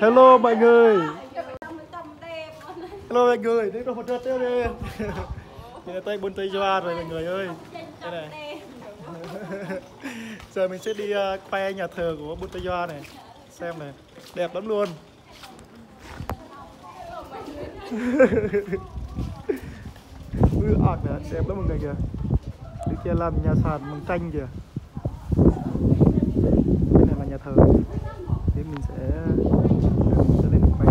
Hello mọi người. Hello mọi người, đây có một trò tiếp đi. Đây là tay buôn Tây Doa rồi mọi người ơi. Đây này. Giờ mình sẽ đi quay nhà thờ của buôn Tây Doa này. Xem này, đẹp lắm luôn. Ui ạc nè, đẹp lắm mọi người kìa. Đi kia làm nhà sàn bằng tranh kìa. Đây này là nhà thờ. Thế mình sẽ lên quay.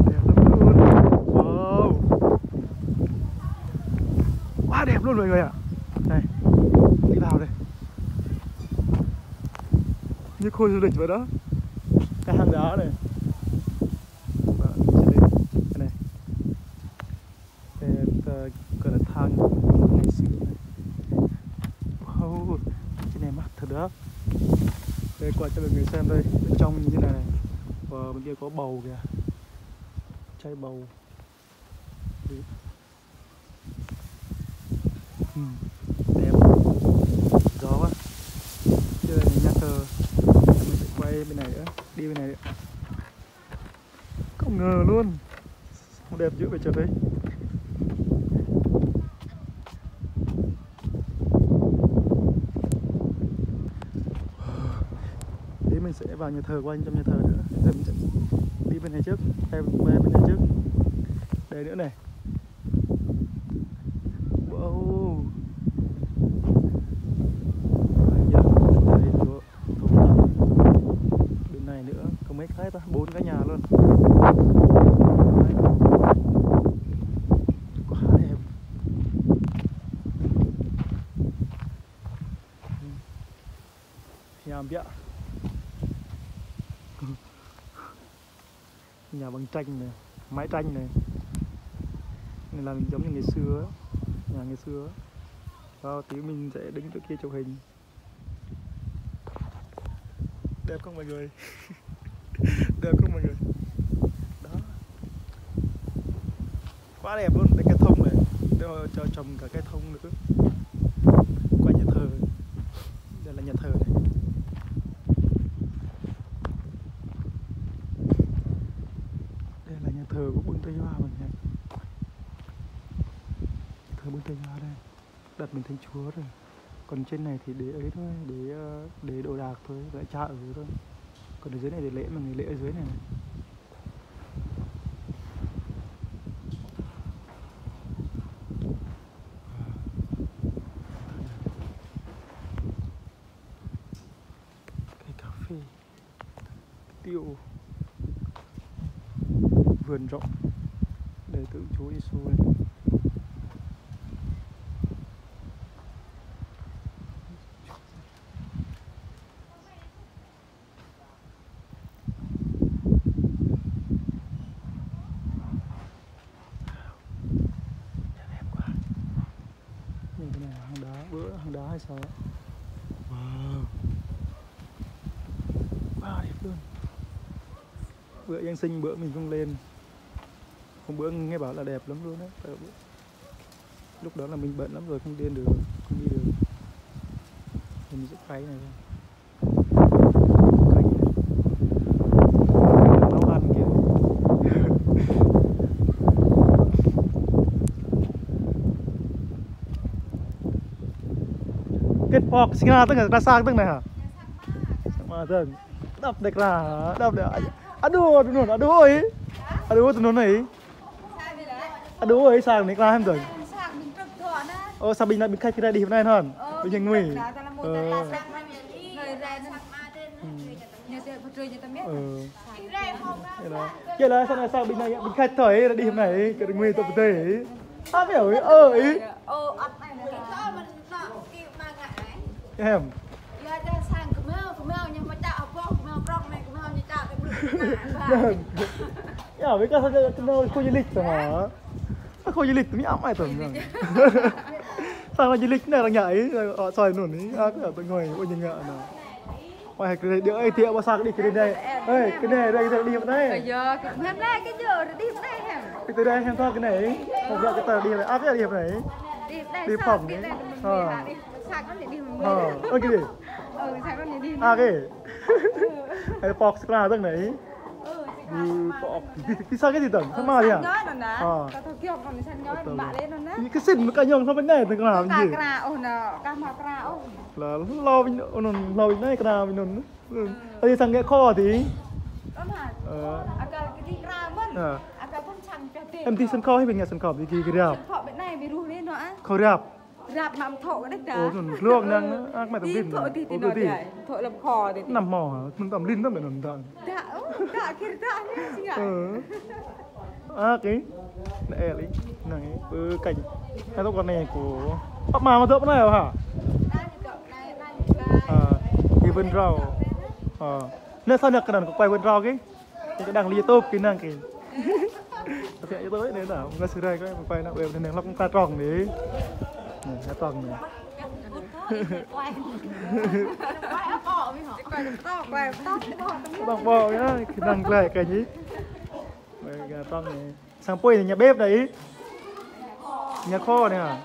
Đẹp lắm luôn. Wow. Quá đẹp luôn mọi người ạ. Này, đi vào đây. Như khu du lịch vậy đó. Cái hang đá này. Cái này. Đây gọi là thang ngày xưa này. Wow, cái này mắc thật đó. Đây quay cho mọi người xem đây, bên trong như thế này. Và bên kia có bầu kìa. Chai bầu. Đẹp. Gió quá. Đây là nhà thờ. Mình sẽ quay bên này nữa, đi bên này nữa. Không ngờ luôn. Không đẹp dữ vậy trời đấy. Tí mình sẽ vào nhà thờ, quanh trong nhà thờ nữa. Giờ mình sẽ đi bên này trước, quay bên này trước. Đây nữa này. Wow. Bên này nữa, có mấy cái ta, 4 cái nhà luôn. Đấy. Quá đẹp. Nhàm vậy. Nhà bằng tranh này, mái tranh này. Này làm giống như ngày xưa ấy. Nhà ngày xưa ấy. Đó, tí mình sẽ đứng chỗ kia chụp hình. Đẹp không mọi người? Đẹp không mọi người? Đó. Quá đẹp luôn, đây cây thông này. Đây cho trồng cả cây thông nữa. Qua nhà thờ. Đây là nhà thờ này. Đây là nhà thờ của buôn Tây Doa mình nhé. Thờ buôn Tây Doa đây. Đặt mình thành chúa rồi. Còn trên này thì để ấy thôi, để đồ đạc thôi, để cha ở thôi. Còn ở dưới này để lễ, mà người lễ ở dưới này. Cây cà phê, tiêu, vườn rộng, để tượng Chúa Giêsu này. Hang đá hay sao á? Wow. Wow, đẹp luôn. Bữa Giáng sinh bữa mình không lên. Hôm bữa nghe bảo là đẹp lắm luôn đấy. Lúc đó là mình bận lắm rồi, không lên được, không đi được. Mình sẽ quay này thôi. Nấu ăn kìa. Kết phọc sinh ra tức là sang tức này hả? Mà dần đập được là đập được. Aduh ấy. Aduh tụi nó này. Aduh ấy sang này ra em rồi. Sao bình lại bình khách cái đi hôm nay hả? Bình nhân nguy. Vậy là sao này sao bình này bình khách thời đi hôm này cái nguy tập thể. Sao hiểu ấy ấy. Em ya với cái khu du lịch mà khu du lịch tôi ám ai tưởng rằng sao là du lịch này là nhảy họ xoay nổn ấy cái tôi ngồi ôi nhìn ngợ nào ngoài cái đứa ấy tiệm bao sao đi cái đây ơi cái này đây đi vào đây bây giờ cái giờ đi vào đây cái từ đây em thôi cái này không ra cái tờ đi này áp cái đi vào này đi phòng ấy sạc nó để đi ơ cái gì sạc nó để đi cái cái bọc là tầng này bọc cái sao cái gì tầng sao mà đi à có thôi kia còn sân nhói bạ lên nó nè cái xịn cái nhông sao bên này tầng làm gì cà ôn cà mà cà ôn là lo bên này cà bên nôn ở sang cái kho thì em đi sân kho hay bên nhà sân kho thì cái rạp kho bên này bị ru lên nữa kho rạp rạp nằm thọ cái đấy cả ồ luộc năng ác mày tầm linh thọ thì nó vậy thọ làm kho thì nằm mò hả mình tầm linh lắm mày nằm thằng đã kia đã nhá chị ạ cái này lấy này cảnh hai tóc con này của bắp mà thợ này hả cái vườn rau nên sao được cái đàn có quay vườn rau cái đằng lia tốt cái năng cái sẽ cho tới nên là nó xử đây cái quay nó đều nên lóc ta tròn đấy ta tròn này bằng bò nhá cái đằng lại cái gì gà tròn này sang pui thì nhà bếp đấy nhà kho này à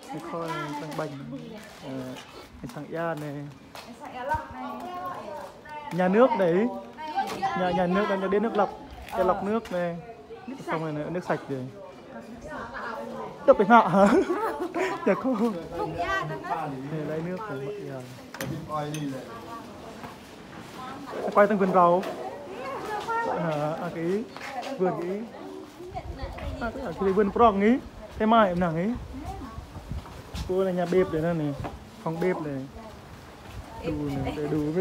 nhà kho này sang bánh sang ya này nhà nước đấy nhà nước đang đến nước lọc cái lọc nước này xong rồi nước sạch rồi tập cái nọ hả nhà cô này lấy nước rồi quay từng vườn rau cái vườn cái vườn prong ấy cái mai em nàng ấy cô là nhà bếp đấy nè này phòng bếp này đủ này để đủ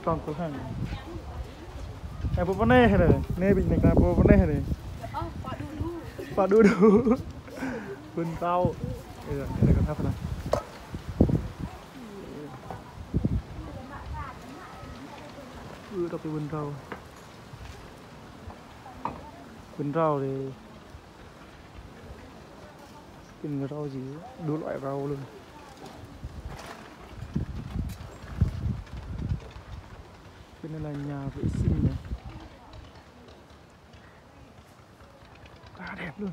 con có hàng này bộ vấn đề này nè bình này là bộ vấn đề này và đủ vườn rau đây là con tháp này đọc cái vườn rau thì vườn rau gì đủ loại rau luôn bên này là nhà vệ sinh này quá đẹp luôn.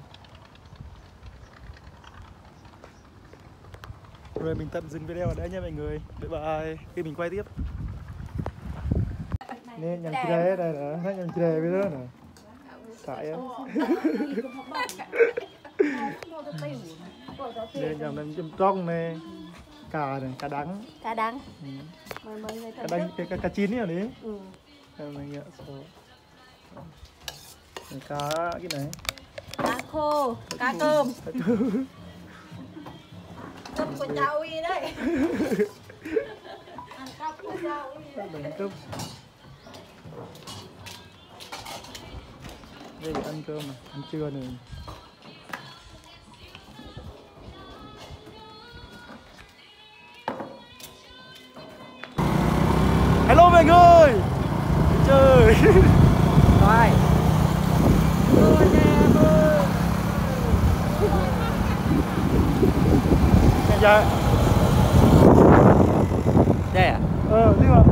Rồi mình tạm dừng video ở đây nha mọi người. Bye bye. Khi mình quay tiếp. Nên nhầm chile đây nè, nó nhầm chile với đó nè. Tại em. Nên nhầm làm châm trong này. Cà này, cà đắng. Cà đắng. Cà đắng, cà chín ấy hả đấy? Em này cá cái này. Cá khô, cá cơm. Cơm của cháu y đấy. Ăn cơm của cháu y đấy. Đây để ăn cơm này, ăn trưa này. Hello mọi người. Đi chơi. Bye. Dạ. Đây à? Đi mà.